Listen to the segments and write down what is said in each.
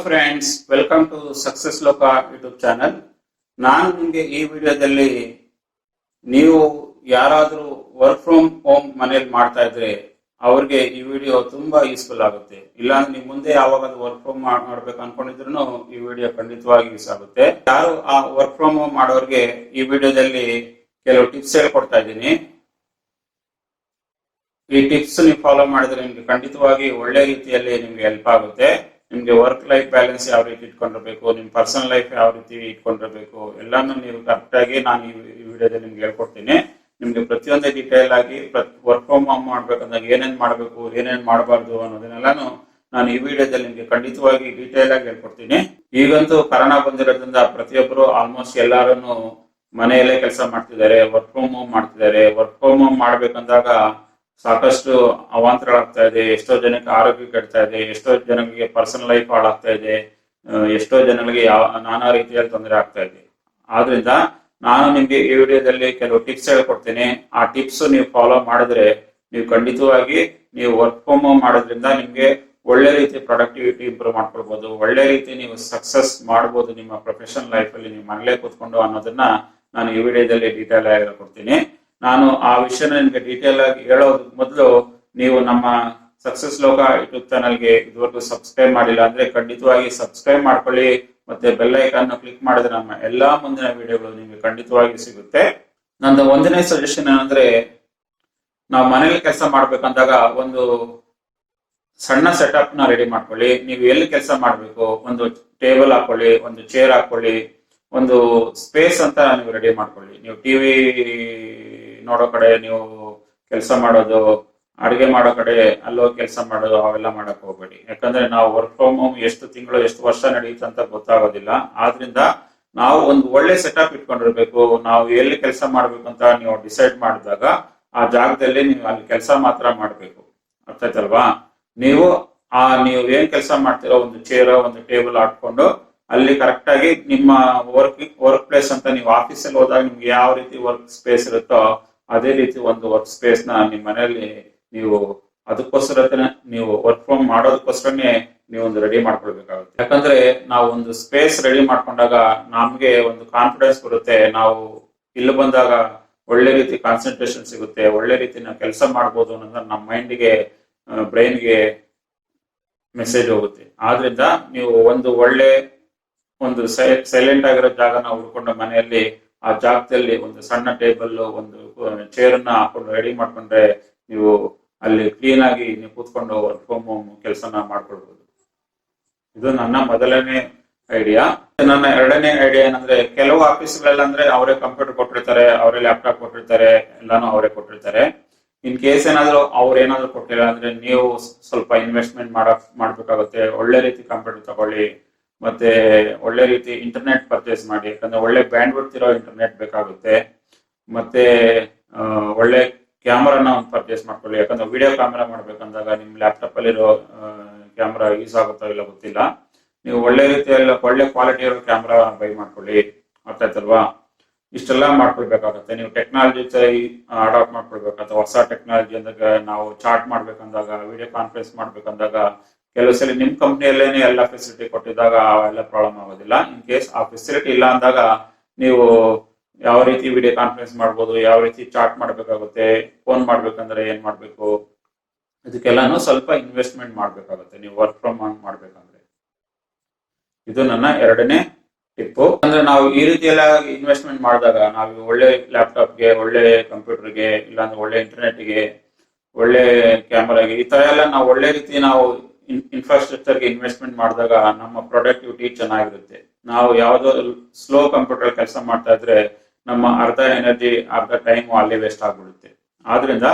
Friends, welcome to Successloka YouTube channel. ನಾನು ನಿಮಗೆ ಈ ವಿಡಿಯೋದಲ್ಲಿ ನೀವು ಯಾರಾದರೂ ವರ್ಕ್ ಫ್ರಮ್ ಹೋಮ್ ಮನೇಲಿ ಮಾಡ್ತಾ ಇದ್ರೆ ಅವ್ರಿಗೆ ಈ ವಿಡಿಯೋ ತುಂಬಾ ಯೂಸ್ಫುಲ್ ಆಗುತ್ತೆ. ಇಲ್ಲಾಂದ್ರೆ ನೀವು ಮುಂದೆ ಯಾವಾಗ ವರ್ಕ್ ಫ್ರಮ್ ಮಾಡ್ಬೇಕು ಅನ್ಕೊಂಡಿದ್ರು ಈ ವಿಡಿಯೋ ಖಂಡಿತವಾಗಿ ಯೂಸ್ ಆಗುತ್ತೆ. ಯಾರು ಆ ವರ್ಕ್ ಫ್ರಮ್ ಹೋಮ್ ಮಾಡೋರಿಗೆ ಈ ವಿಡಿಯೋದಲ್ಲಿ ಕೆಲವು ಟಿಪ್ಸ್ ಹೇಳ್ಕೊಡ್ತಾ ಇದ್ದೀನಿ. ಈ ಟಿಪ್ಸ್ ನೀವು ಫಾಲೋ ಮಾಡಿದ್ರೆ ನಿಮ್ಗೆ ಖಂಡಿತವಾಗಿ ಒಳ್ಳೆ ರೀತಿಯಲ್ಲಿ ನಿಮ್ಗೆ ಹೆಲ್ಪ್ ಆಗುತ್ತೆ. ನಿಮ್ಗೆ ವರ್ಕ್ ಲೈಫ್ ಬ್ಯಾಲೆನ್ಸ್ ಯಾವ ರೀತಿ ಇಟ್ಕೊಂಡಿರ್ಬೇಕು, ನಿಮ್ ಪರ್ಸನಲ್ ಲೈಫ್ ಯಾವ ರೀತಿ ಇಟ್ಕೊಂಡಿರ್ಬೇಕು ಎಲ್ಲಾನು ನೀವು ಕರೆಕ್ಟ್ ಆಗಿ ನಾನು ಈ ವಿಡಿಯೋದಲ್ಲಿ ನಿಮ್ಗೆ ಹೇಳ್ಕೊಡ್ತೀನಿ. ನಿಮ್ಗೆ ಪ್ರತಿಯೊಂದೇ ಡೀಟೇಲ್ ಆಗಿ ವರ್ಕ್ ಫ್ರಮ್ ಹೋಮ್ ಮಾಡ್ಬೇಕಂದಾಗ ಏನೇನ್ ಮಾಡ್ಬೇಕು, ಏನೇನ್ ಮಾಡಬಾರ್ದು ಅನ್ನೋದನ್ನೆಲ್ಲಾನು ನಾನು ಈ ವಿಡಿಯೋದಲ್ಲಿ ನಿಮ್ಗೆ ಖಂಡಿತವಾಗಿ ಡೀಟೇಲ್ ಆಗಿ ಹೇಳ್ಕೊಡ್ತೀನಿ. ಈಗಂತೂ ಕರೋನಾ ಬಂದಿರೋದ್ರಿಂದ ಪ್ರತಿಯೊಬ್ಬರು ಆಲ್ಮೋಸ್ಟ್ ಎಲ್ಲಾರು ಮನೆಯಲ್ಲೇ ಕೆಲಸ ಮಾಡ್ತಿದ್ದಾರೆ, ವರ್ಕ್ ಫ್ರಮ್ ಹೋಮ್ ಮಾಡ್ತಿದ್ದಾರೆ. ವರ್ಕ್ ಫ್ರಮ್ ಹೋಮ್ ಮಾಡ್ಬೇಕಂದಾಗ ಸಾಕಷ್ಟು ಅವಾಂತರಗಳಾಗ್ತಾ ಇದೆ. ಎಷ್ಟೋ ಜನಕ್ಕೆ ಆರೋಗ್ಯ ಕೆಡ್ತಾ ಇದೆ, ಎಷ್ಟೋ ಜನಗಳಿಗೆ ಪರ್ಸನಲ್ ಲೈಫ್ ಹಾಳಾಗ್ತಾ ಇದೆ, ಎಷ್ಟೋ ಜನಗಳಿಗೆ ನಾನಾ ರೀತಿಯಲ್ಲಿ ತೊಂದರೆ ಆಗ್ತಾ ಇದೆ. ಆದ್ರಿಂದ ನಾನು ನಿಮ್ಗೆ ಈ ವಿಡಿಯೋದಲ್ಲಿ ಕೆಲವು ಟಿಪ್ಸ್ ಹೇಳ್ಕೊಡ್ತೀನಿ. ಆ ಟಿಪ್ಸ್ ನೀವು ಫಾಲೋ ಮಾಡಿದ್ರೆ ನೀವು ಖಂಡಿತವಾಗಿ ನೀವು ವರ್ಕ್ ಫ್ರಮ್ ಹೋಮ್ ಮಾಡೋದ್ರಿಂದ ನಿಮ್ಗೆ ಒಳ್ಳೆ ರೀತಿ ಪ್ರೊಡಕ್ಟಿವಿಟಿ ಇಂಪ್ರೂವ್ ಮಾಡ್ಕೊಳ್ಬಹುದು, ಒಳ್ಳೆ ರೀತಿ ನೀವು ಸಕ್ಸಸ್ ಮಾಡ್ಬೋದು ನಿಮ್ಮ ಪ್ರೊಫೆಷನಲ್ ಲೈಫ್ ಅಲ್ಲಿ ನೀವು ಮನೇಲೆ ಕೂತ್ಕೊಂಡು ಅನ್ನೋದನ್ನ ನಾನು ಈ ವಿಡಿಯೋದಲ್ಲಿ ಡೀಟೇಲ್ ಆಗಿ ಹೇಳ್ಕೊಡ್ತೀನಿ. ನಾನು ಆ ವಿಷಯನ ನಿಮ್ಗೆ ಡೀಟೇಲ್ ಆಗಿ ಹೇಳೋದು ಮೊದಲು ನೀವು ನಮ್ಮ ಸಕ್ಸಸ್ ಲೋಕ ಯೂಟ್ಯೂಬ್ ಚಾನಲ್ಗೆ ಇದುವರೆಗೂ ಸಬ್ಸ್ಕ್ರೈಬ್ ಮಾಡಿಲ್ಲ ಅಂದ್ರೆ ಖಂಡಿತವಾಗಿ ಸಬ್ಸ್ಕ್ರೈಬ್ ಮಾಡ್ಕೊಳ್ಳಿ. ಮತ್ತೆ ಬೆಲ್ ಐಕಾನ್ ಕ್ಲಿಕ್ ಮಾಡಿದ್ರೆ ನಮ್ಮ ಎಲ್ಲಾ ಮುಂದಿನ ವಿಡಿಯೋಗಳು ನಿಮ್ಗೆ ಖಂಡಿತವಾಗಿ ಸಿಗುತ್ತೆ. ನಂದು ಒಂದನೇ ಸಜೆಷನ್ ಏನಂದ್ರೆ, ನಾವು ಮನೇಲಿ ಕೆಲಸ ಮಾಡ್ಬೇಕಂದಾಗ ಒಂದು ಸಣ್ಣ ಸೆಟಪ್ ನ ರೆಡಿ ಮಾಡ್ಕೊಳ್ಳಿ. ನೀವು ಎಲ್ಲಿ ಕೆಲಸ ಮಾಡ್ಬೇಕು, ಒಂದು ಟೇಬಲ್ ಹಾಕೊಳ್ಳಿ, ಒಂದು ಚೇರ್ ಹಾಕೊಳ್ಳಿ, ಒಂದು ಸ್ಪೇಸ್ ಅಂತ ನೀವು ರೆಡಿ ಮಾಡ್ಕೊಳ್ಳಿ. ನೀವು ಟಿವಿ ನೋಡೋ ಕಡೆ ನೀವು ಕೆಲಸ ಮಾಡೋದು, ಅಡಿಗೆ ಮಾಡೋ ಕಡೆ ಅಲ್ಲೋ ಕೆಲಸ ಮಾಡೋದು ಅವೆಲ್ಲ ಮಾಡಕ್ ಹೋಗ್ಬೇಡಿ. ಯಾಕಂದ್ರೆ ನಾವು ವರ್ಕ್ ಫ್ರಮ್ ಹೋಮ್ ಎಷ್ಟು ತಿಂಗಳು ಎಷ್ಟು ವರ್ಷ ನಡೆಯುತ್ತೆ ಅಂತ ಗೊತ್ತಾಗೋದಿಲ್ಲ. ಆದ್ರಿಂದ ನಾವು ಒಂದು ಒಳ್ಳೆ ಸೆಟಪ್ ಇಟ್ಕೊಂಡಿರ್ಬೇಕು. ನಾವು ಎಲ್ಲಿ ಕೆಲಸ ಮಾಡ್ಬೇಕು ಅಂತ ನೀವು ಡಿಸೈಡ್ ಮಾಡಿದಾಗ ಆ ಜಾಗದಲ್ಲಿ ನೀವು ಅಲ್ಲಿ ಕೆಲಸ ಮಾತ್ರ ಮಾಡ್ಬೇಕು. ಅರ್ಥ ಆಯ್ತಲ್ವಾ? ನೀವು ಏನ್ ಕೆಲಸ ಮಾಡ್ತೀರೋ ಒಂದು ಚೇರ್ ಒಂದು ಟೇಬಲ್ ಹಾಕೊಂಡು ಅಲ್ಲಿ ಕರೆಕ್ಟ್ ಆಗಿ ನಿಮ್ಮ ವರ್ಕ್ ಪ್ಲೇಸ್ ಅಂತ ನೀವು ಆಫೀಸಲ್ಲಿ ಹೋದಾಗ ನಿಮ್ಗೆ ಯಾವ ರೀತಿ ವರ್ಕ್ ಸ್ಪೇಸ್ ಇರುತ್ತೋ ಅದೇ ರೀತಿ ಒಂದು ವರ್ಕ್ ಸ್ಪೇಸ್ ನ ನಿಮ್ಮ ಮನೆಯಲ್ಲಿ ನೀವು ಅದಕ್ಕೋಸ್ಕರ ನೀವು ವರ್ಕ್ ಫ್ರಮ್ ಮಾಡೋದಕ್ಕೋಸ್ಕರನೇ ನೀವು ಒಂದು ರೆಡಿ ಮಾಡ್ಕೊಳ್ಬೇಕಾಗುತ್ತೆ. ಯಾಕಂದ್ರೆ ನಾವು ಒಂದು ಸ್ಪೇಸ್ ರೆಡಿ ಮಾಡ್ಕೊಂಡಾಗ ನಮ್ಗೆ ಒಂದು ಕಾನ್ಫಿಡೆನ್ಸ್ ಬರುತ್ತೆ. ನಾವು ಇಲ್ಲಿ ಬಂದಾಗ ಒಳ್ಳೆ ರೀತಿ ಕಾನ್ಸಂಟ್ರೇಷನ್ ಸಿಗುತ್ತೆ, ಒಳ್ಳೆ ರೀತಿ ನಾವು ಕೆಲಸ ಮಾಡ್ಬೋದು ಅನ್ನೋದ್ರ ನಮ್ಮ ಮೈಂಡ್ಗೆ ಬ್ರೈನ್ಗೆ ಮೆಸೇಜ್ ಹೋಗುತ್ತೆ. ಆದ್ರಿಂದ ನೀವು ಒಂದು ಸೈಲೆಂಟ್ ಆಗಿರೋ ಜಾಗನ ಹುಡ್ಕೊಂಡು ಮನೆಯಲ್ಲಿ ಆ ಜಾಗದಲ್ಲಿ ಒಂದು ಸಣ್ಣ ಟೇಬಲ್ ಒಂದು ಚೇರ್ ಅನ್ನ ಹಾಕೊಂಡು ರೆಡಿ ಮಾಡ್ಕೊಂಡ್ರೆ ನೀವು ಅಲ್ಲಿ ಕ್ಲೀನ್ ಆಗಿ ನೀವು ಕೂತ್ಕೊಂಡು ವರ್ಕ್ ಫ್ರಮ್ ಹೋಮ್ ಕೆಲಸನ ಮಾಡ್ಕೊಳ್ಬಹುದು. ಇದು ನನ್ನ ಮೊದಲನೇ ಐಡಿಯಾ. ನನ್ನ ಎರಡನೇ ಐಡಿಯಾ ಏನಂದ್ರೆ, ಕೆಲವು ಆಫೀಸ್ಗಳೆಲ್ಲ ಅಂದ್ರೆ ಅವರೇ ಕಂಪ್ಯೂಟರ್ ಕೊಟ್ಟಿರ್ತಾರೆ, ಅವರೇ ಲ್ಯಾಪ್ಟಾಪ್ ಕೊಟ್ಟಿರ್ತಾರೆ, ಎಲ್ಲಾನು ಅವರೇ ಕೊಟ್ಟಿರ್ತಾರೆ. ಇನ್ ಕೇಸ್ ಏನಾದ್ರು ಕೊಟ್ಟಿಲ್ಲ ಅಂದ್ರೆ ನೀವು ಸ್ವಲ್ಪ ಇನ್ವೆಸ್ಟ್ಮೆಂಟ್ ಮಾಡ್ಬೇಕಾಗುತ್ತೆ. ಒಳ್ಳೆ ರೀತಿ ಕಂಪ್ಯೂಟರ್ ತಗೊಳ್ಳಿ, ಮತ್ತೆ ಒಳ್ಳೆ ರೀತಿ ಇಂಟರ್ನೆಟ್ ಪರ್ಚೇಸ್ ಮಾಡಿ. ಯಾಕಂದ್ರೆ ಒಳ್ಳೆ ಬ್ಯಾಂಡ್ ವಿಡ್ತ್ ಇರೋ ಇಂಟರ್ನೆಟ್ ಬೇಕಾಗುತ್ತೆ. ಮತ್ತೆ ಒಳ್ಳೆ ಕ್ಯಾಮರಾನ ಒಂದು ಪರ್ಚೇಸ್ ಮಾಡ್ಕೊಳ್ಳಿ. ಯಾಕಂದ್ರೆ ವಿಡಿಯೋ ಕ್ಯಾಮರಾ ಮಾಡ್ಬೇಕಂದಾಗ ನಿಮ್ ಲ್ಯಾಪ್ಟಾಪ್ ಅಲ್ಲಿರೋ ಕ್ಯಾಮರಾ ಯೂಸ್ ಆಗುತ್ತೋ ಇಲ್ಲ ಗೊತ್ತಿಲ್ಲ. ನೀವು ಒಳ್ಳೆ ರೀತಿಯಲ್ಲಿ ಒಳ್ಳೆ ಕ್ವಾಲಿಟಿ ಇರೋ ಕ್ಯಾಮರಾ ಬೈ ಮಾಡ್ಕೊಳ್ಳಿ. ಅರ್ಥ ಆಯ್ತಲ್ವಾ? ಇಷ್ಟೆಲ್ಲ ಮಾಡ್ಕೊಳ್ಬೇಕಾಗತ್ತೆ. ನೀವು ಟೆಕ್ನಾಲಜಿ ಅಡಾಪ್ಟ್ ಮಾಡ್ಕೊಳ್ಬೇಕಾಗತ್ತೆ. ಹೊಸ ಟೆಕ್ನಾಲಜಿ ಅಂದಾಗ ನಾವು ಚಾಟ್ ಮಾಡ್ಬೇಕಂದಾಗ, ವಿಡಿಯೋ ಕಾನ್ಫರೆನ್ಸ್ ಮಾಡ್ಬೇಕಂದಾಗ ಕೆಲವು ಸಲ ನಿಮ್ ಕಂಪ್ನಿಯಲ್ಲೇನೆ ಎಲ್ಲ ಫೆಸಿಲಿಟಿ ಕೊಟ್ಟಿದ್ದಾಗ ಅವೆಲ್ಲ ಪ್ರಾಬ್ಲಮ್ ಆಗೋದಿಲ್ಲ. ಇನ್ ಕೇಸ್ ಆ ಫೆಸಿಲಿಟಿ ಇಲ್ಲ ಅಂದಾಗ ನೀವು ಯಾವ ರೀತಿ ವಿಡಿಯೋ ಕಾನ್ಫರೆನ್ಸ್ ಮಾಡ್ಬೋದು, ಯಾವ ರೀತಿ ಚಾಟ್ ಮಾಡ್ಬೇಕಾಗುತ್ತೆ, ಫೋನ್ ಮಾಡ್ಬೇಕಂದ್ರೆ ಏನ್ ಮಾಡ್ಬೇಕು, ಇದಕ್ಕೆಲ್ಲಾನು ಸ್ವಲ್ಪ ಇನ್ವೆಸ್ಟ್ಮೆಂಟ್ ಮಾಡ್ಬೇಕಾಗುತ್ತೆ ನೀವು ವರ್ಕ್ ಫ್ರಮ್ ಹೋಮ್ ಮಾಡ್ಬೇಕಂದ್ರೆ. ಇದು ನನ್ನ ಎರಡನೇ ಟಿಪ್ಪು. ಅಂದ್ರೆ ನಾವು ಈ ರೀತಿ ಎಲ್ಲ ಇನ್ವೆಸ್ಟ್ಮೆಂಟ್ ಮಾಡಿದಾಗ ನಾವು ಒಳ್ಳೆ ಲ್ಯಾಪ್ಟಾಪ್ಗೆ, ಒಳ್ಳೆ ಕಂಪ್ಯೂಟರ್ಗೆ, ಇಲ್ಲಾಂದ್ರೆ ಒಳ್ಳೆ ಇಂಟರ್ನೆಟ್ಗೆ, ಒಳ್ಳೆ ಕ್ಯಾಮರಾಗೆ, ಈ ತರ ಎಲ್ಲ ನಾವು ಒಳ್ಳೆ ರೀತಿ ನಾವು ಇನ್ಫ್ರಾಸ್ಟ್ರಕ್ಚರ್ಗೆ ಇನ್ವೆಸ್ಟ್ಮೆಂಟ್ ಮಾಡಿದಾಗ ನಮ್ಮ ಪ್ರೊಡಕ್ಟಿವಿಟಿ ಚೆನ್ನಾಗಿರುತ್ತೆ. ನಾವು ಯಾವುದೋ ಸ್ಲೋ ಕಂಪ್ಯೂಟರ್ ಕೆಲಸ ಮಾಡ್ತಾ ಇದ್ರೆ ನಮ್ಮ ಅರ್ಧ ಎನರ್ಜಿ ಅರ್ಧ ಟೈಮ್ ಅಲ್ಲಿ ವೇಸ್ಟ್ ಆಗ್ಬಿಡುತ್ತೆ. ಆದ್ರಿಂದ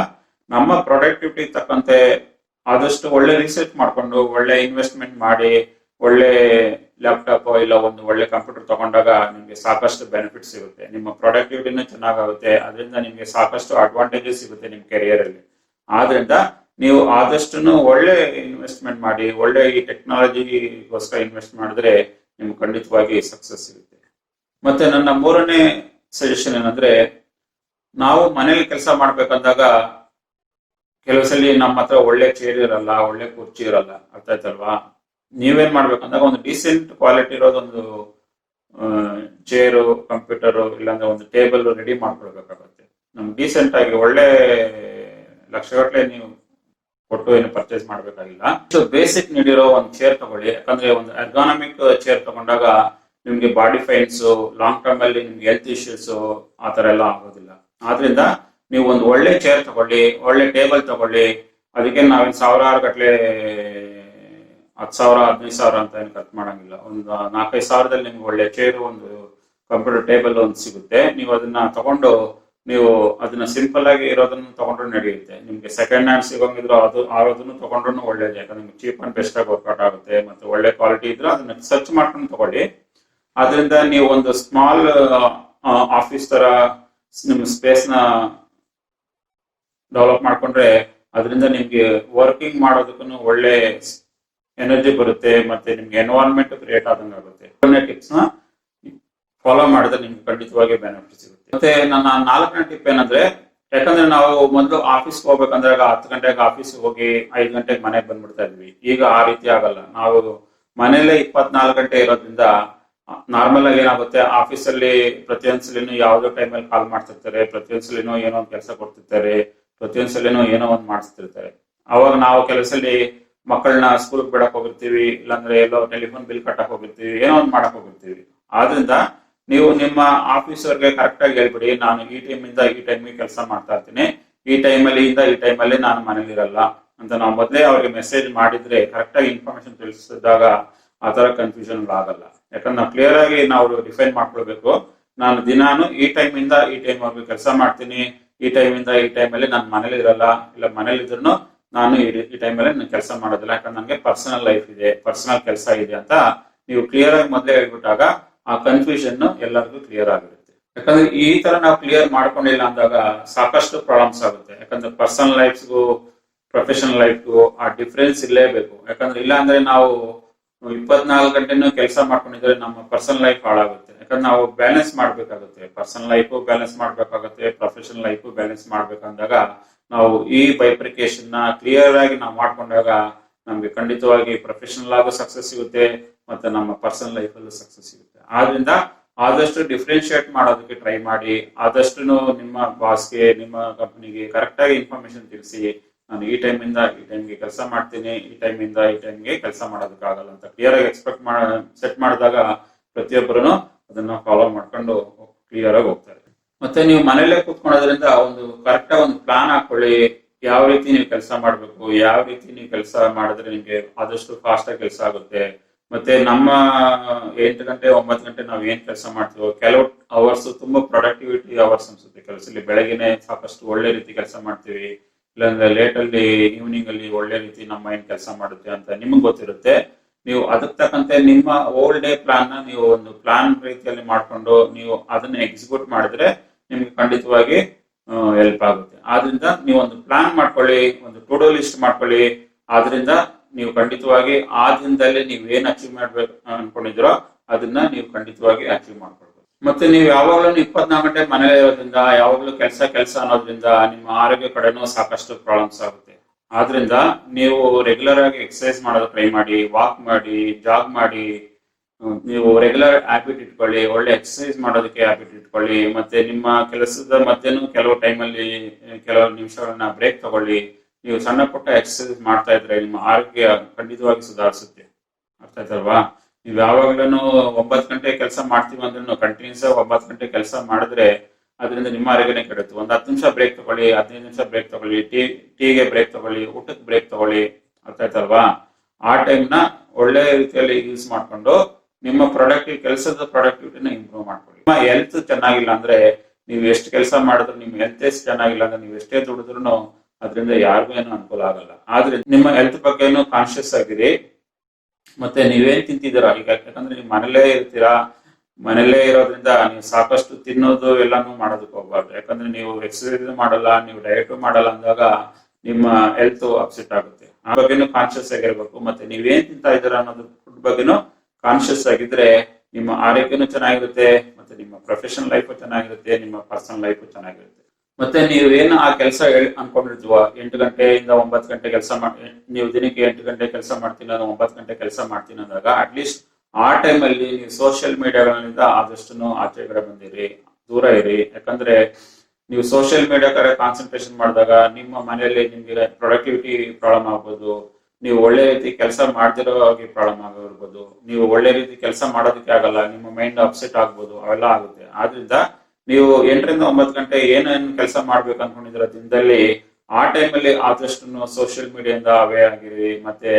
ನಮ್ಮ ಪ್ರೊಡಕ್ಟಿವಿಟಿ ತಕ್ಕಂತೆ ಆದಷ್ಟು ಒಳ್ಳೆ ರಿಸರ್ಚ್ ಮಾಡ್ಕೊಂಡು ಒಳ್ಳೆ ಇನ್ವೆಸ್ಟ್ಮೆಂಟ್ ಮಾಡಿ ಒಳ್ಳೆ ಲ್ಯಾಪ್ಟಾಪ್ ಇಲ್ಲ ಒಂದು ಒಳ್ಳೆ ಕಂಪ್ಯೂಟರ್ ತಗೊಂಡಾಗ ನಿಮ್ಗೆ ಸಾಕಷ್ಟು ಬೆನಿಫಿಟ್ ಸಿಗುತ್ತೆ. ನಿಮ್ಮ ಪ್ರೊಡಕ್ಟಿವಿಟಿನೂ ಚೆನ್ನಾಗುತ್ತೆ. ಅದರಿಂದ ನಿಮ್ಗೆ ಸಾಕಷ್ಟು ಅಡ್ವಾಂಟೇಜಸ್ ಸಿಗುತ್ತೆ ನಿಮ್ಮ ಕೆರಿಯರ್ ಅಲ್ಲಿ. ಆದ್ರಿಂದ ನೀವು ಆದಷ್ಟು ಒಳ್ಳೆ ಇನ್ವೆಸ್ಟ್ಮೆಂಟ್ ಮಾಡಿ, ಒಳ್ಳೆ ಈ ಟೆಕ್ನಾಲಜಿಗೋಸ್ಕರ ಇನ್ವೆಸ್ಟ್ ಮಾಡಿದ್ರೆ ನಿಮ್ಗೆ ಖಂಡಿತವಾಗಿ ಸಕ್ಸಸ್ ಸಿಗುತ್ತೆ. ಮತ್ತೆ ನನ್ನ ಮೂರನೇ ಸಜೆಷನ್ ಏನಂದ್ರೆ, ನಾವು ಮನೇಲಿ ಕೆಲಸ ಮಾಡ್ಬೇಕಂದಾಗ ಕೆಲವು ಸಲ ನಮ್ಮ ಹತ್ರ ಒಳ್ಳೆ ಚೇರ್ ಇರಲ್ಲ, ಒಳ್ಳೆ ಕುರ್ಚಿ ಇರಲ್ಲ. ಅರ್ಥ ಆಯ್ತಲ್ವಾ? ನೀವೇನ್ ಮಾಡ್ಬೇಕಂದಾಗ ಒಂದು ಡೀಸೆಂಟ್ ಕ್ವಾಲಿಟಿ ಇರೋದೊಂದು ಚೇರು, ಕಂಪ್ಯೂಟರು, ಇಲ್ಲಾಂದ್ರೆ ಒಂದು ಟೇಬಲ್ ರೆಡಿ ಮಾಡ್ಕೊಳ್ಬೇಕಾಗುತ್ತೆ. ನಮ್ಗೆ ಡೀಸೆಂಟ್ ಆಗಿ ಒಳ್ಳೆ ಲಕ್ಷಗಟ್ಟಲೆ ನೀವು ಕೊಟ್ಟು ಏನು ಪರ್ಚೇಸ್ ಮಾಡ್ಬೇಕಾಗಿಲ್ಲ. ಸೊ ಬೇಸಿಕ್ ನೀಡಿರೋ ಒಂದು ಚೇರ್ ತಗೊಳ್ಳಿ. ಯಾಕಂದ್ರೆ ಒಂದು ಎರ್ಗಾನಮಿಕ್ ಚೇರ್ ತಗೊಂಡಾಗ ನಿಮ್ಗೆ ಬಾಡಿ ಪೈನ್ಸ್, ಲಾಂಗ್ ಟರ್ಮ್ ಅಲ್ಲಿ ನಿಮ್ಗೆ ಹೆಲ್ತ್ ಇಶ್ಯೂಸ್ ಆ ತರ ಎಲ್ಲ ಆಗೋದಿಲ್ಲ. ಆದ್ರಿಂದ ನೀವು ಒಂದು ಒಳ್ಳೆ ಚೇರ್ ತಗೊಳ್ಳಿ, ಒಳ್ಳೆ ಟೇಬಲ್ ತಗೊಳ್ಳಿ. ಅದಕ್ಕೆ ನಾವೇನು ಸಾವಿರಾರು ಗಟ್ಲೆ 10,000 15,000 ಅಂತ ಏನು ಖರ್ಚು ಮಾಡಂಗಿಲ್ಲ. ಒಂದು 4-5 ಸಾವಿರದಲ್ಲಿ ನಿಮ್ಗೆ ಒಳ್ಳೆ ಚೇರು, ಒಂದು ಕಂಪ್ಯೂಟರ್ ಟೇಬಲ್ ಒಂದು ಸಿಗುತ್ತೆ. ನೀವು ಅದನ್ನ ತಗೊಂಡು ನೀವು ಅದನ್ನ ಸಿಂಪಲ್ ಆಗಿ ಇರೋದನ್ನ ತಗೊಂಡ್ರು ನಡೆಯುತ್ತೆ. ನಿಮ್ಗೆ ಸೆಕೆಂಡ್ ಹ್ಯಾಂಡ್ ಸಿಗೋಂಗಿದ್ರು ಅದನ್ನು ತಗೊಂಡ್ರು ಒಳ್ಳೇದು. ಯಾಕಂದ್ರೆ ನಿಮ್ಗೆ ಚೀಪ್ ಅಂಡ್ ಬೆಸ್ಟ್ ಆಗಿ ವರ್ಕೌಟ್ ಆಗುತ್ತೆ. ಮತ್ತೆ ಒಳ್ಳೆ ಕ್ವಾಲಿಟಿ ಇದ್ರೆ ಅದನ್ನ ಸರ್ಚ್ ಮಾಡ್ಕೊಂಡು ತಗೊಳ್ಳಿ. ಅದರಿಂದ ನೀವು ಒಂದು ಸ್ಮಾಲ್ ಆಫೀಸ್ ತರ ನಿಮ್ ಸ್ಪೇಸ್ ನ ಡೆವಲಪ್ ಮಾಡ್ಕೊಂಡ್ರೆ ಅದರಿಂದ ನಿಮ್ಗೆ ವರ್ಕಿಂಗ್ ಮಾಡೋದಕ್ಕೂ ಒಳ್ಳೆ ಎನರ್ಜಿ ಬರುತ್ತೆ. ಮತ್ತೆ ನಿಮ್ಗೆ ಎನ್ವೈರನ್ಮೆಂಟ್ ಕ್ರಿಯೇಟ್ ಆದಂಗೆ ಆಗುತ್ತೆ. ಟಿಪ್ಸ್ ನ ಫಾಲೋ ಮಾಡಿದ್ರೆ ನಿಮ್ಗೆ ಖಂಡಿತವಾಗಿ ಬೆನಿಫಿಟ್ ಸಿಗುತ್ತೆ. ಮತ್ತೆ ನನ್ನ 4ನೇ ಟಿಪ್ ಏನಂದ್ರೆ, ಯಾಕಂದ್ರೆ ನಾವು ಮೊದಲು ಆಫೀಸ್ ಹೋಗ್ಬೇಕಂದ್ರೆ 10 ಗಂಟೆಗೆ ಆಫೀಸ್ ಹೋಗಿ 5 ಗಂಟೆಗೆ ಮನೆಗೆ ಬಂದ್ಬಿಡ್ತಾ ಇದ್ವಿ. ಈಗ ಆ ರೀತಿ ಆಗಲ್ಲ. ನಾವು ಮನೇಲೆ 24 ಗಂಟೆ ಇರೋದ್ರಿಂದ ನಾರ್ಮಲ್ ಆಗಿ ಏನಾಗುತ್ತೆ, ಆಫೀಸಲ್ಲಿ ಪ್ರತಿಯೊಂದ್ಸಲಿನೂ ಯಾವ್ದೋ ಟೈಮಲ್ಲಿ ಕಾಲ್ ಮಾಡ್ತಿರ್ತಾರೆ, ಪ್ರತಿಯೊಂದ್ಸಲಿನೂ ಏನೋ ಒಂದು ಕೆಲಸ ಕೊಡ್ತಿರ್ತಾರೆ, ಪ್ರತಿಯೊಂದ್ಸಲಿನೂ ಏನೋ ಒಂದು ಮಾಡಿಸ್ತಿರ್ತಾರೆ. ಅವಾಗ ನಾವು ಕೆಲಸದಲ್ಲಿ ಮಕ್ಕಳನ್ನ ಸ್ಕೂಲ್ಗೆ ಬಿಡಕ್ ಹೋಗಿರ್ತೀವಿ, ಇಲ್ಲಾಂದ್ರೆ ಎಲ್ಲೋ ಟೆಲಿಫೋನ್ ಬಿಲ್ ಕಟ್ಟಕ್ ಹೋಗಿರ್ತೀವಿ, ಏನೋ ಒಂದು ಮಾಡಕ್ ಹೋಗಿರ್ತೀವಿ. ಆದ್ರಿಂದ ನೀವು ನಿಮ್ಮ ಆಫೀಸರ್ಗೆ ಕರೆಕ್ಟ್ ಆಗಿ ಹೇಳ್ಬಿಡಿ, ನಾನು ಈ ಟೈಮಿಂದ ಈ ಟೈಮಿಗೆ ಕೆಲಸ ಮಾಡ್ತಾ ಇರ್ತೀನಿ, ಈ ಟೈಮಲ್ಲಿ ಈ ಟೈಮಲ್ಲಿ ನಾನು ಮನೇಲಿ ಇರಲ್ಲ ಅಂತ ನಾವು ಮೊದಲೇ ಅವ್ರಿಗೆ ಮೆಸೇಜ್ ಮಾಡಿದ್ರೆ ಕರೆಕ್ಟ್ ಆಗಿ ಇನ್ಫಾರ್ಮೇಶನ್ ತಿಳಿಸಿದಾಗ ಆ ತರ ಕನ್ಫ್ಯೂಷನ್ ಆಗಲ್ಲ. ಯಾಕಂದ್ರೆ ನಾವು ಕ್ಲಿಯರ್ ಆಗಿ ನಾವು ಡಿಫೈನ್ ಮಾಡ್ಕೊಳ್ಬೇಕು, ನಾನು ದಿನಾನು ಈ ಟೈಮಿಂದ ಈ ಟೈಮ್ ವರ್ಗು ಕೆಲಸ ಮಾಡ್ತೀನಿ, ಈ ಟೈಮಿಂದ ಈ ಟೈಮಲ್ಲಿ ನಾನು ಮನೇಲಿ ಇರಲ್ಲ, ಇಲ್ಲ ಮನೇಲಿ ಇದ್ರು ನಾನು ಈ ಟೈಮಲ್ಲಿ ನಾನು ಕೆಲಸ ಮಾಡೋದಿಲ್ಲ, ಯಾಕಂದ್ರೆ ನನಗೆ ಪರ್ಸನಲ್ ಲೈಫ್ ಇದೆ, ಪರ್ಸನಲ್ ಕೆಲಸ ಇದೆ ಅಂತ ನೀವು ಕ್ಲಿಯರ್ ಆಗಿ ಮೊದಲೇ ಹೇಳ್ಬಿಟ್ಟಾಗ ಆ ಕನ್ಫ್ಯೂಷನ್ ಎಲ್ಲರಿಗೂ ಕ್ಲಿಯರ್ ಆಗಿರುತ್ತೆ. ಯಾಕಂದ್ರೆ ಈ ತರ ನಾವು ಕ್ಲಿಯರ್ ಮಾಡ್ಕೊಂಡಿಲ್ಲ ಅಂದಾಗ ಸಾಕಷ್ಟು ಪ್ರಾಬ್ಲಮ್ಸ್ ಆಗುತ್ತೆ. ಯಾಕಂದ್ರೆ ಪರ್ಸನಲ್ ಲೈಫ್ಗೂ ಪ್ರೊಫೆಷನಲ್ ಲೈಫ್ಗೂ ಆ ಡಿಫ್ರೆನ್ಸ್ ಇರಲೇಬೇಕು. ಯಾಕಂದ್ರೆ ಇಲ್ಲ ಅಂದ್ರೆ ನಾವು 24 ಗಂಟೆನೂ ಕೆಲಸ ಮಾಡ್ಕೊಂಡಿದ್ರೆ ನಮ್ಮ ಪರ್ಸನಲ್ ಲೈಫ್ ಹಾಳಾಗುತ್ತೆ. ಯಾಕಂದ್ರೆ ನಾವು ಬ್ಯಾಲೆನ್ಸ್ ಮಾಡ್ಬೇಕಾಗುತ್ತೆ, ಪರ್ಸನಲ್ ಲೈಫು ಬ್ಯಾಲೆನ್ಸ್ ಮಾಡ್ಬೇಕಾಗುತ್ತೆ, ಪ್ರೊಫೆಷನಲ್ ಲೈಫು ಬ್ಯಾಲೆನ್ಸ್ ಮಾಡ್ಬೇಕಂದಾಗ ನಾವು ಈ ಬೈಫರ್ಕೇಶನ್ ನ ಕ್ಲಿಯರ್ ಆಗಿ ನಾವು ಮಾಡ್ಕೊಂಡಾಗ ನಮ್ಗೆ ಖಂಡಿತವಾಗಿ ಪ್ರೊಫೆಷನಲ್ ಆಗು ಸಕ್ಸಸ್ ಸಿಗುತ್ತೆ, ಮತ್ತೆ ನಮ್ಮ ಪರ್ಸನಲ್ ಲೈಫ್ ಅಲ್ಲೂ ಸಕ್ಸಸ್ ಸಿಗುತ್ತೆ. ಆದ್ರಿಂದ ಆದಷ್ಟು ಡಿಫ್ರೆನ್ಶಿಯೇಟ್ ಮಾಡೋದಕ್ಕೆ ಟ್ರೈ ಮಾಡಿ. ಆದಷ್ಟು ನಿಮ್ಮ ಬಾಸ್ಗೆ, ನಿಮ್ಮ ಕಂಪನಿಗೆ ಕರೆಕ್ಟ್ ಆಗಿ ಇನ್ಫಾರ್ಮೇಶನ್ ತಿಳಿಸಿ, ನಾನು ಈ ಟೈಮಿಂದ ಈ ಟೈಮ್ಗೆ ಕೆಲಸ ಮಾಡ್ತೀನಿ, ಈ ಟೈಮಿಂದ ಈ ಟೈಮ್ಗೆ ಕೆಲಸ ಮಾಡೋದಕ್ಕಾಗಲ್ಲ ಅಂತ ಕ್ಲಿಯರ್ ಆಗಿ ಸೆಟ್ ಮಾಡಿದಾಗ ಪ್ರತಿಯೊಬ್ಬರು ಅದನ್ನ ಫಾಲೋ ಮಾಡ್ಕೊಂಡು ಕ್ಲಿಯರ್ ಆಗಿ ಹೋಗ್ತಾರೆ. ಮತ್ತೆ ನೀವು ಮನೇಲೆ ಕೂತ್ಕೊಳ್ಳೋದ್ರಿಂದ ಒಂದು ಕರೆಕ್ಟ್ ಆಗಿ ಒಂದು ಪ್ಲಾನ್ ಹಾಕೊಳ್ಳಿ. ಯಾವ ರೀತಿ ನೀವು ಕೆಲಸ ಮಾಡ್ಬೇಕು, ಯಾವ ರೀತಿ ನೀವು ಕೆಲಸ ಮಾಡಿದ್ರೆ ನಿಮ್ಗೆ ಆದಷ್ಟು ಫಾಸ್ಟ್ ಆಗಿ ಕೆಲಸ ಆಗುತ್ತೆ. ಮತ್ತೆ ನಮ್ಮ 8 ಗಂಟೆ 9 ಗಂಟೆ ನಾವು ಏನ್ ಕೆಲಸ ಮಾಡ್ತೀವೋ, ಕೆಲವು ಅವರ್ಸ್ ತುಂಬಾ ಪ್ರೊಡಕ್ಟಿವಿಟಿ ಅವರ್ಸ್ ಅನ್ಸುತ್ತೆ ಕೆಲಸದಲ್ಲಿ. ಬೆಳಗ್ಗೆನೆ ಸಾಕಷ್ಟು ಒಳ್ಳೆ ರೀತಿ ಕೆಲಸ ಮಾಡ್ತೀವಿ, ಇಲ್ಲಾಂದ್ರೆ ಲೇಟ್ ಅಲ್ಲಿ ಈವ್ನಿಂಗ್ ಅಲ್ಲಿ ಒಳ್ಳೆ ರೀತಿ ನಮ್ಮ ಮೈಂಡ್ ಕೆಲಸ ಮಾಡುತ್ತೆ ಅಂತ ನಿಮ್ಗೆ ಗೊತ್ತಿರುತ್ತೆ. ನೀವು ಅದಕ್ಕೆ ತಕ್ಕಂತೆ ನಿಮ್ಮ ಓಲ್ ಡೇ ಪ್ಲಾನ್ ನ ನೀವು ಒಂದು ಪ್ಲಾನ್ ರೀತಿಯಲ್ಲಿ ಮಾಡ್ಕೊಂಡು ನೀವು ಅದನ್ನ ಎಕ್ಸಿಕ್ಯೂಟ್ ಮಾಡಿದ್ರೆ ನಿಮ್ಗೆ ಖಂಡಿತವಾಗಿ ಹೆಲ್ಪ್ ಆಗುತ್ತೆ. ಆದ್ರಿಂದ ನೀವು ಒಂದು ಪ್ಲಾನ್ ಮಾಡ್ಕೊಳ್ಳಿ, ಒಂದು ಟು ಡೂ ಲಿಸ್ಟ್ ಮಾಡ್ಕೊಳ್ಳಿ. ಆದ್ರಿಂದ ನೀವು ಖಂಡಿತವಾಗಿ ಆ ದಿನದಲ್ಲಿ ನೀವು ಏನ್ ಅಚೀವ್ ಮಾಡ್ಬೇಕು ಅನ್ಕೊಂಡಿದ್ರೋ ಅದನ್ನ ನೀವು ಖಂಡಿತವಾಗಿ ಅಚೀವ್ ಮಾಡ್ಕೊಳ್ಬೇಕು. ಮತ್ತೆ ನೀವು ಯಾವಾಗ್ಲೂ 24 ಗಂಟೆ ಮನೇಲಿ ಇರೋದ್ರಿಂದ, ಯಾವಾಗ್ಲೂ ಕೆಲಸ ಅನ್ನೋದ್ರಿಂದ ನಿಮ್ಮ ಆರೋಗ್ಯ ಕಡೆನೂ ಸಾಕಷ್ಟು ಪ್ರಾಬ್ಲಮ್ಸ್ ಆಗುತ್ತೆ. ಆದ್ರಿಂದ ನೀವು ರೆಗ್ಯುಲರ್ ಆಗಿ ಎಕ್ಸರ್ಸೈಸ್ ಮಾಡೋದು ಟ್ರೈ ಮಾಡಿ, ವಾಕ್ ಮಾಡಿ, ಜಾಗ್ ಮಾಡಿ. ನೀವು ರೆಗ್ಯುಲರ್ ಹ್ಯಾಬಿಟ್ ಇಟ್ಕೊಳ್ಳಿ, ಒಳ್ಳೆ ಎಕ್ಸರ್ಸೈಸ್ ಮಾಡೋದಕ್ಕೆ ಹ್ಯಾಬಿಟ್ ಇಟ್ಕೊಳ್ಳಿ. ಮತ್ತೆ ನಿಮ್ಮ ಕೆಲಸದ ಮಧ್ಯೆನೂ ಕೆಲವು ಟೈಮಲ್ಲಿ ಕೆಲವು ನಿಮಿಷಗಳನ್ನ ಬ್ರೇಕ್ ತಗೊಳ್ಳಿ. ನೀವು ಸಣ್ಣ ಪುಟ್ಟ ಎಕ್ಸರ್ಸೈಸ್ ಮಾಡ್ತಾ ಇದ್ರೆ ನಿಮ್ಮ ಆರೋಗ್ಯ ಖಂಡಿತವಾಗಿ ಸುಧಾರಿಸುತ್ತೆ. ಅರ್ಥ ಆಯ್ತಲ್ವಾ? ನೀವು ಯಾವಾಗ್ಲೂ 9 ಗಂಟೆ ಕೆಲಸ ಮಾಡ್ತೀವಿ ಅಂದ್ರೆ ಕಂಟಿನ್ಯೂಸ್ 9 ಗಂಟೆ ಕೆಲಸ ಮಾಡಿದ್ರೆ ಅದರಿಂದ ನಿಮ್ಮ ಆರೋಗ್ಯನೇ ಕೆಡುತ್ತೆ. ಒಂದು 10 ನಿಮಿಷ ಬ್ರೇಕ್ ತಗೊಳ್ಳಿ, 15 ನಿಮಿಷ ಬ್ರೇಕ್ ತಗೊಳ್ಳಿ, ಟೀಗೆ ಬ್ರೇಕ್ ತಗೊಳ್ಳಿ, ಊಟಕ್ಕೆ ಬ್ರೇಕ್ ತಗೊಳ್ಳಿ. ಅರ್ಥ ಆಯ್ತಲ್ವಾ? ಆ ಟೈಮ್ ನ ಒಳ್ಳೆ ರೀತಿಯಲ್ಲಿ ಯೂಸ್ ಮಾಡ್ಕೊಂಡು ನಿಮ್ಮ ಕೆಲಸದ ಪ್ರೊಡಕ್ಟಿವಿಟಿನ ಇಂಪ್ರೂವ್ ಮಾಡ್ಕೊಳ್ಳಿ. ನಿಮ್ಮ ಹೆಲ್ತ್ ಚೆನ್ನಾಗಿಲ್ಲ ಅಂದ್ರೆ ನೀವು ಎಷ್ಟು ಕೆಲಸ ಮಾಡಿದ್ರು, ನಿಮ್ಮ ಹೆಲ್ತ್ ಚೆನ್ನಾಗಿಲ್ಲ ಅಂದ್ರೆ ನೀವು ಎಷ್ಟೇ ದುಡಿದ್ರು ಅದರಿಂದ ಯಾರಿಗೂ ಏನು ಅನುಕೂಲ ಆಗಲ್ಲ. ಆದ್ರೆ ನಿಮ್ಮ ಹೆಲ್ತ್ ಬಗ್ಗೆನೂ ಕಾನ್ಶಿಯಸ್ ಆಗಿರಿ. ಮತ್ತೆ ನೀವೇನ್ ತಿಂತಿದ್ದೀರಾ ಈಗ, ಯಾಕಂದ್ರೆ ನೀವು ಮನೇಲೇ ಇರ್ತೀರಾ, ಮನೇಲೇ ಇರೋದ್ರಿಂದ ನೀವು ಸಾಕಷ್ಟು ತಿನ್ನೋದು ಎಲ್ಲಾನು ಮಾಡೋದಕ್ಕೆ ಹೋಗ್ಬಾರ್ದು. ಯಾಕಂದ್ರೆ ನೀವು ಎಕ್ಸರ್ಸೈಸ್ ಮಾಡಲ್ಲ, ನೀವು ಡಯಟ್ ಮಾಡಲ್ಲ ಅಂದಾಗ ನಿಮ್ಮ ಹೆಲ್ತ್ ಅಪ್ಸೆಟ್ ಆಗುತ್ತೆ. ಆ ಬಗ್ಗೆನೂ ಕಾನ್ಶಿಯಸ್ ಆಗಿರ್ಬೇಕು. ಮತ್ತೆ ನೀವೇನ್ ತಿಂತಾ ಇದ್ದೀರಾ ಅನ್ನೋದ್ರ ಫುಡ್ ಬಗ್ಗೆನೂ ಕಾನ್ಶಿಯಸ್ ಆಗಿದ್ರೆ ನಿಮ್ಮ ಆರೋಗ್ಯನೂ ಚೆನ್ನಾಗಿರುತ್ತೆ, ಮತ್ತೆ ನಿಮ್ಮ ಪ್ರೊಫೆಷನಲ್ ಲೈಫ್ ಚೆನ್ನಾಗಿರುತ್ತೆ, ನಿಮ್ಮ ಪರ್ಸನಲ್ ಲೈಫ್ ಚೆನ್ನಾಗಿರುತ್ತೆ. ಮತ್ತೆ ನೀವೇನು ಆ ಕೆಲಸ ಅನ್ಕೊಂಡಿರ್ತೀವ 8 ಗಂಟೆಯಿಂದ 9 ಗಂಟೆ ಕೆಲಸ ಮಾಡಿ, ನೀವು ದಿನಕ್ಕೆ 8 ಗಂಟೆ ಕೆಲಸ ಮಾಡ್ತೀನಿ, 9 ಗಂಟೆ ಕೆಲಸ ಮಾಡ್ತೀನಿ ಅಂದಾಗ ಅಟ್ಲೀಸ್ಟ್ ಆ ಟೈಮಲ್ಲಿ ನೀವು ಸೋಷಿಯಲ್ ಮೀಡಿಯಾಗಳಿಂದ ಆದಷ್ಟು ಆಚೆಗಡೆ ಬಂದಿರಿ, ದೂರ ಇರಿ. ಯಾಕಂದ್ರೆ ನೀವು ಸೋಷಿಯಲ್ ಮೀಡಿಯಾ ಕಡೆ ಕಾನ್ಸಂಟ್ರೇಷನ್ ಮಾಡಿದಾಗ ನಿಮ್ಮ ಮನೆಯಲ್ಲಿ ನಿಮ್ಗೆ ಪ್ರೊಡಕ್ಟಿವಿಟಿ ಪ್ರಾಬ್ಲಮ್ ಆಗ್ಬೋದು, ನೀವು ಒಳ್ಳೆ ರೀತಿ ಕೆಲಸ ಮಾಡ್ದಿರೋ ಹಾಗೆ ಪ್ರಾಬ್ಲಮ್ ಆಗಿರ್ಬೋದು, ನೀವು ಒಳ್ಳೆ ರೀತಿ ಕೆಲಸ ಮಾಡೋದಕ್ಕೆ ಆಗಲ್ಲ, ನಿಮ್ಮ ಮೈಂಡ್ ಅಪ್ಸೆಟ್ ಆಗ್ಬೋದು, ಅವೆಲ್ಲ ಆಗುತ್ತೆ. ಆದ್ರಿಂದ ನೀವು 8 ರಿಂದ 9 ಗಂಟೆ ಏನೇನು ಕೆಲಸ ಮಾಡ್ಬೇಕು ಅನ್ಕೊಂಡಿದ್ರ ದಿನದಲ್ಲಿ ಆ ಟೈಮಲ್ಲಿ ಆದಷ್ಟು ಸೋಷಿಯಲ್ ಮೀಡಿಯಾದಿಂದ ಅವಾಯ್ಡ್ ಆಗಿರಿ. ಮತ್ತೆ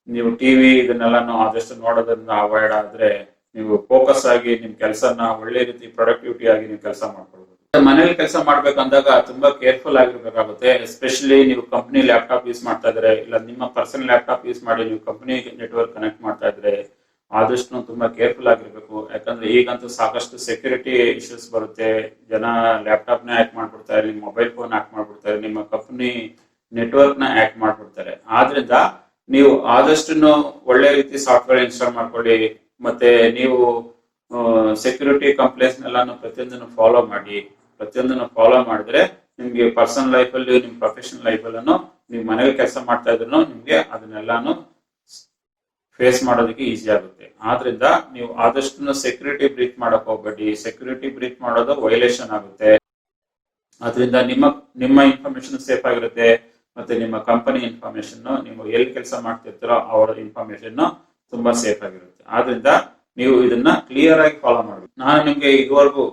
ನೀವು ಟಿವಿ ಇದನ್ನೆಲ್ಲಾನು ಆದಷ್ಟು ನೋಡೋದ್ರಿಂದ ಅವಾಯ್ಡ್ ಆದ್ರೆ ನೀವು ಫೋಕಸ್ ಆಗಿ ನಿಮ್ ಕೆಲಸನ ಒಳ್ಳೆ ರೀತಿ ಪ್ರೊಡಕ್ಟಿವಿಟಿ ಆಗಿ ನೀವು ಕೆಲಸ ಮಾಡ್ಕೊಳ್ಬಹುದು. ಮನೇಲಿ ಕೆಲಸ ಮಾಡ್ಬೇಕಂದಾಗ ತುಂಬಾ ಕೇರ್ಫುಲ್ ಆಗಿರ್ಬೇಕಾಗುತ್ತೆ. ಎಸ್ಪೆಷಲಿ ನೀವು ಕಂಪನಿ ಲ್ಯಾಪ್ಟಾಪ್ ಯೂಸ್ ಮಾಡ್ತಾ ಇದ್ರೆ, ಇಲ್ಲ ನಿಮ್ಮ ಪರ್ಸನಲ್ ಲ್ಯಾಪ್ಟಾಪ್ ಯೂಸ್ ಮಾಡಿ ನೀವು ಕಂಪನಿ ನೆಟ್ವರ್ಕ್ ಕನೆಕ್ಟ್ ಮಾಡ್ತಾ ಇದ್ರೆ ಆದಷ್ಟು ತುಂಬಾ ಕೇರ್ಫುಲ್ ಆಗಿರ್ಬೇಕು. ಯಾಕಂದ್ರೆ ಈಗಂತೂ ಸಾಕಷ್ಟು ಸೆಕ್ಯೂರಿಟಿ ಇಶ್ಯೂಸ್ ಬರುತ್ತೆ. ಜನ ಲ್ಯಾಪ್ಟಾಪ್ ನ ಹ್ಯಾಕ್ ಮಾಡ್ಬಿಡ್ತಾರೆ, ನಿಮ್ಮ ಮೊಬೈಲ್ ಫೋನ್ ಹ್ಯಾಕ್ ಮಾಡ್ಬಿಡ್ತಾರೆ, ನಿಮ್ಮ ಕಂಪನಿ ನೆಟ್ವರ್ಕ್ ನ ಹ್ಯಾಕ್ ಮಾಡ್ಬಿಡ್ತಾರೆ. ಆದ್ರಿಂದ ನೀವು ಆದಷ್ಟು ಒಳ್ಳೆ ರೀತಿ ಸಾಫ್ಟ್ವೇರ್ ಇನ್ಸ್ಟಾಲ್ ಮಾಡ್ಕೊಳ್ಳಿ. ಮತ್ತೆ ನೀವು ಸೆಕ್ಯೂರಿಟಿ ಕಂಪ್ಲೇಂಟ್ಸ್ ನೆಲ್ಲಾನು ಪ್ರತಿಯೊಂದನ್ನು ಫಾಲೋ ಮಾಡಿ. ಪ್ರತಿಯೊಂದನ್ನು ಫಾಲೋ ಮಾಡಿದ್ರೆ ನಿಮ್ಗೆ ಪರ್ಸನಲ್ ಲೈಫ್ ಅಲ್ಲಿ, ನಿಮ್ ಪ್ರೊಫೆಷನಲ್ ಲೈಫ್ ಅಲ್ಲೂ ನೀವು ಮನೇಲಿ ಕೆಲಸ ಮಾಡ್ತಾ ಇದ್ರು ನಿಮ್ಗೆ ಅದನ್ನೆಲ್ಲಾನು ಫೇಸ್ ಮಾಡೋದಕ್ಕೆ ಈಸಿ ಆಗುತ್ತೆ. ಆದ್ರಿಂದ ನೀವು ಆದಷ್ಟು ಸೆಕ್ಯೂರಿಟಿ ಬ್ರೀಚ್ ಮಾಡಕ್ ಹೋಗ್ಬೇಡಿ. ಸೆಕ್ಯೂರಿಟಿ ಬ್ರೀಚ್ ಮಾಡೋದು ವೈಲೇಷನ್ ಆಗುತ್ತೆ. ಆದ್ರಿಂದ ನಿಮ್ಮ ಇನ್ಫಾರ್ಮೇಶನ್ ಸೇಫ್ ಆಗಿರುತ್ತೆ. ಮತ್ತೆ ನಿಮ್ಮ ಕಂಪನಿ ಇನ್ಫಾರ್ಮೇಶನ್, ನೀವು ಎಲ್ಲಿ ಕೆಲಸ ಮಾಡ್ತಿರ್ತೀರೋ ಅವರ ಇನ್ಫಾರ್ಮೇಶನ್ ತುಂಬಾ ಸೇಫ್ ಆಗಿರುತ್ತೆ. ಆದ್ರಿಂದ ನೀವು ಇದನ್ನ ಕ್ಲಿಯರ್ ಆಗಿ ಫಾಲೋ ಮಾಡಬೇಕು. ನಾನು ನಿಮ್ಗೆ ಇದುವರೆಗೂ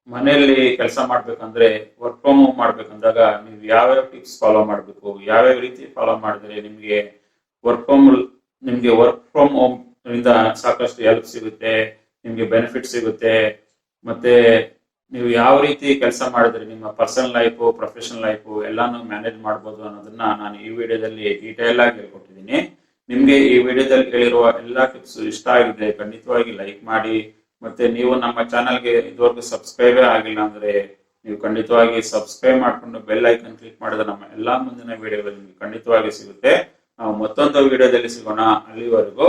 ಮನೆಯಲ್ಲಿ ಕೆಲಸ ಮಾಡ್ಬೇಕಂದ್ರೆ, ವರ್ಕ್ ಫ್ರಮ್ ಹೋಮ್ ಮಾಡ್ಬೇಕಂದಾಗ ನೀವು ಯಾವ್ಯಾವ ಟಿಪ್ಸ್ ಫಾಲೋ ಮಾಡಬೇಕು, ಯಾವ್ಯಾವ ರೀತಿ ಫಾಲೋ ಮಾಡಿದ್ರೆ ನಿಮ್ಗೆ ವರ್ಕ್ ಫ್ರಮ್ ಹೋಮ್ ಇಂದ ಸಾಕಷ್ಟು ಹೆಲ್ಪ್ ಸಿಗುತ್ತೆ, ನಿಮ್ಗೆ ಬೆನಿಫಿಟ್ ಸಿಗುತ್ತೆ. ಮತ್ತೆ ನೀವು ಯಾವ ರೀತಿ ಕೆಲಸ ಮಾಡಿದ್ರೆ ನಿಮ್ಮ ಪರ್ಸನಲ್ ಲೈಫ್, ಪ್ರೊಫೆಷನಲ್ ಲೈಫ್ ಎಲ್ಲಾನು ಮ್ಯಾನೇಜ್ ಮಾಡ್ಬೋದು ಅನ್ನೋದನ್ನ ನಾನು ಈ ವಿಡಿಯೋದಲ್ಲಿ ಡೀಟೇಲ್ ಆಗಿ ಹೇಳ್ಕೊಟ್ಟಿದ್ದೀನಿ. ನಿಮ್ಗೆ ಈ ವಿಡಿಯೋದಲ್ಲಿ ಹೇಳಿರುವ ಎಲ್ಲಾ ಟಿಪ್ಸ್ ಇಷ್ಟ ಆಗಿದೆ ಖಂಡಿತವಾಗಿ ಲೈಕ್ ಮಾಡಿ. ಮತ್ತೆ ನೀವು ನಮ್ಮ ಚಾನಲ್ಗೆ ಇದುವರೆಗೂ ಸಬ್ಸ್ಕ್ರೈಬೇ ಆಗಿಲ್ಲ ಅಂದ್ರೆ ನೀವು ಖಂಡಿತವಾಗಿ ಸಬ್ಸ್ಕ್ರೈಬ್ ಮಾಡ್ಕೊಂಡು ಬೆಲ್ ಐಕನ್ ಕ್ಲಿಕ್ ಮಾಡಿದ್ರೆ ನಮ್ಮ ಎಲ್ಲಾ ಮುಂದಿನ ವಿಡಿಯೋಗಳು ನಿಮ್ಗೆ ಖಂಡಿತವಾಗಿ ಸಿಗುತ್ತೆ. ನಾವು ಮತ್ತೊಂದು ವಿಡಿಯೋದಲ್ಲಿ ಸಿಗೋಣ. ಅಲ್ಲಿವರೆಗೂ